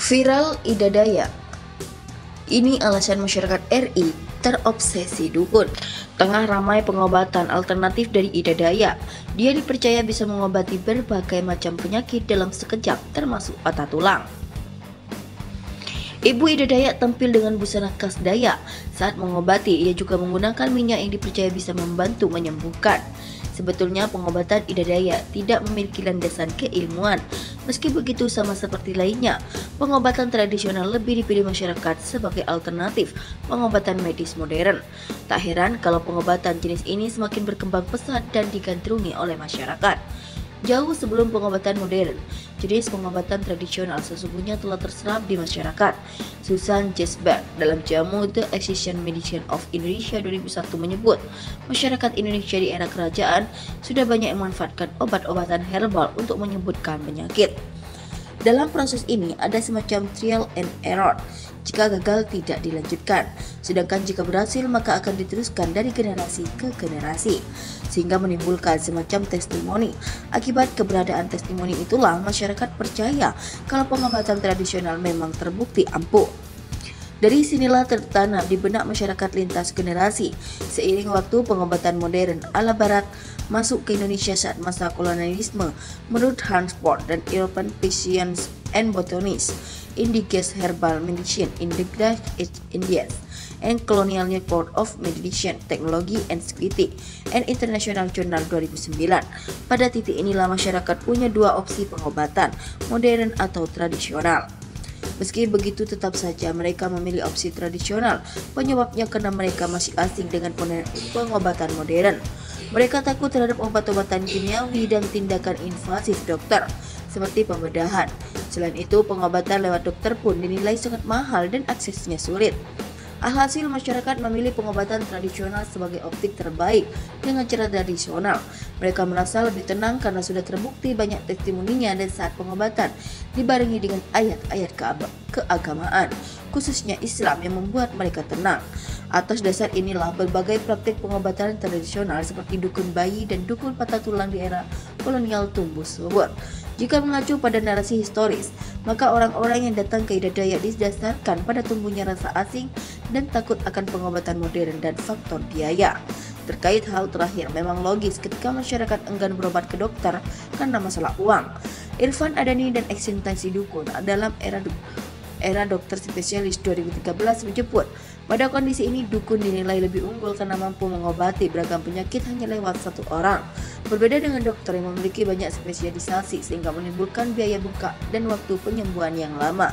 Viral Ida Dayak. Ini alasan masyarakat RI terobsesi dukun. Tengah ramai pengobatan alternatif dari Ida Dayak, dia dipercaya bisa mengobati berbagai macam penyakit dalam sekejap, termasuk patah tulang. Ibu Ida Dayak tampil dengan busana khas Dayak. Saat mengobati, ia juga menggunakan minyak yang dipercaya bisa membantu menyembuhkan. Sebetulnya pengobatan Ida Dayak tidak memiliki landasan keilmuan. Meski begitu, sama seperti lainnya, pengobatan tradisional lebih dipilih masyarakat sebagai alternatif pengobatan medis modern. Tak heran kalau pengobatan jenis ini semakin berkembang pesat dan digandrungi oleh masyarakat. Jauh sebelum pengobatan modern, jenis pengobatan tradisional sesungguhnya telah terserap di masyarakat. Susan Jesberg dalam jamu The Ancient Medicine of Indonesia 2001 menyebut, masyarakat Indonesia di era kerajaan sudah banyak memanfaatkan obat-obatan herbal untuk menyembuhkan penyakit. Dalam proses ini ada semacam trial and error. Jika gagal tidak dilanjutkan, sedangkan jika berhasil maka akan diteruskan dari generasi ke generasi, sehingga menimbulkan semacam testimoni. Akibat keberadaan testimoni itulah masyarakat percaya kalau pengobatan tradisional memang terbukti ampuh. Dari sinilah tertanam di benak masyarakat lintas generasi. Seiring waktu, pengobatan modern ala barat masuk ke Indonesia saat masa kolonialisme. Menurut Hans Bohr dan European Physicians and Botanists, Indigenous Herbal Medicine in the Great East Indies and Colonial Report of Medicine, Technology and Security and International Journal 2009. Pada titik inilah masyarakat punya dua opsi pengobatan, modern atau tradisional. Meski begitu, tetap saja mereka memilih opsi tradisional. Penyebabnya karena mereka masih asing dengan pengobatan modern. Mereka takut terhadap obat-obatan kimiawi dan tindakan invasif dokter, seperti pembedahan. Selain itu, pengobatan lewat dokter pun dinilai sangat mahal dan aksesnya sulit. Alhasil, masyarakat memilih pengobatan tradisional sebagai opsi terbaik dengan cara tradisional. Mereka merasa lebih tenang karena sudah terbukti banyak testimoninya, dan saat pengobatan dibarengi dengan ayat-ayat keagamaan, khususnya Islam, yang membuat mereka tenang. Atas dasar inilah berbagai praktik pengobatan tradisional seperti dukun bayi dan dukun patah tulang di era kolonial tumbuh subur. Jika mengacu pada narasi historis, maka orang-orang yang datang ke Ida Dayak didasarkan pada tumbuhnya rasa asing dan takut akan pengobatan modern dan faktor biaya. Terkait hal terakhir, memang logis ketika masyarakat enggan berobat ke dokter karena masalah uang. Irfan Adani dan eksistensi dukun dalam era dokter spesialis 2013 menyebut, pada kondisi ini dukun dinilai lebih unggul karena mampu mengobati beragam penyakit hanya lewat satu orang. Berbeda dengan dokter yang memiliki banyak spesialisasi sehingga menimbulkan biaya bengkak dan waktu penyembuhan yang lama.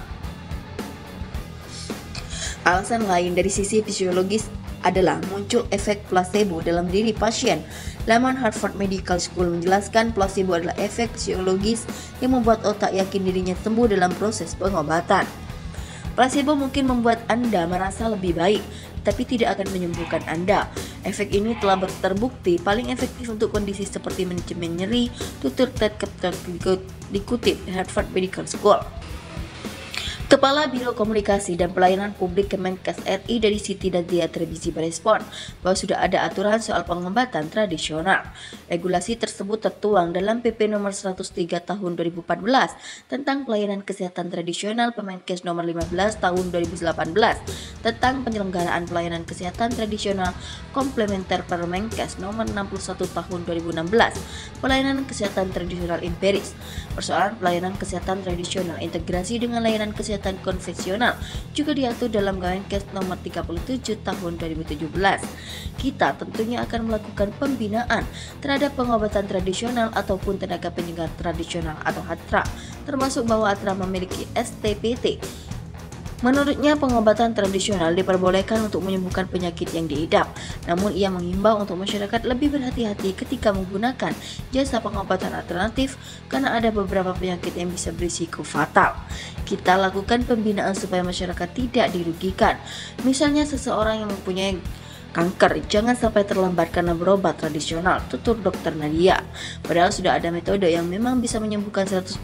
Alasan lain dari sisi fisiologis adalah muncul efek placebo dalam diri pasien. Laman Harvard Medical School menjelaskan placebo adalah efek fisiologis yang membuat otak yakin dirinya sembuh dalam proses pengobatan. Placebo mungkin membuat Anda merasa lebih baik, tapi tidak akan menyembuhkan Anda. Efek ini telah terbukti paling efektif untuk kondisi seperti manajemen nyeri, tutur Ted dikutip Harvard Medical School. Kepala Biro Komunikasi dan Pelayanan Publik Kemenkes RI dari Siti Nadia Tribisi merespon bahwa sudah ada aturan soal pengobatan tradisional. Regulasi tersebut tertuang dalam PP nomor 103 tahun 2014 tentang pelayanan kesehatan tradisional, Permenkes nomor 15 tahun 2018 tentang penyelenggaraan pelayanan kesehatan tradisional, komplementer Permenkes nomor 61 tahun 2016 pelayanan kesehatan tradisional empiris. Persoalan pelayanan kesehatan tradisional integrasi dengan layanan kesehatan konvensional juga diatur dalam Kemenkes nomor 37 tahun 2017. Kita tentunya akan melakukan pembinaan terhadap pengobatan tradisional ataupun tenaga penyegar tradisional atau HATRA, termasuk bahwa HATRA memiliki STPT. Menurutnya, pengobatan tradisional diperbolehkan untuk menyembuhkan penyakit yang diidap. Namun ia mengimbau untuk masyarakat lebih berhati-hati ketika menggunakan jasa pengobatan alternatif karena ada beberapa penyakit yang bisa berisiko fatal. Kita lakukan pembinaan supaya masyarakat tidak dirugikan. Misalnya seseorang yang mempunyai kanker jangan sampai terlambat karena berobat tradisional, tutur Dr. Nadia. Padahal sudah ada metode yang memang bisa menyembuhkan 100%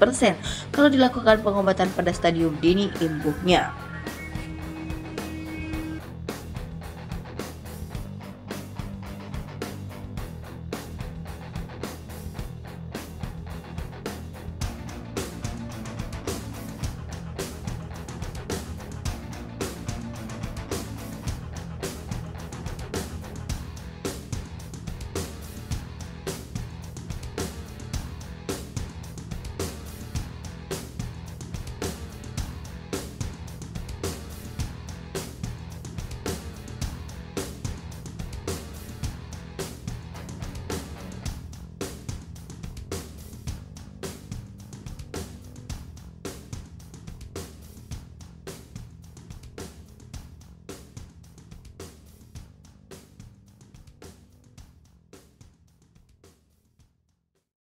kalau dilakukan pengobatan pada stadium dini imbuhnya.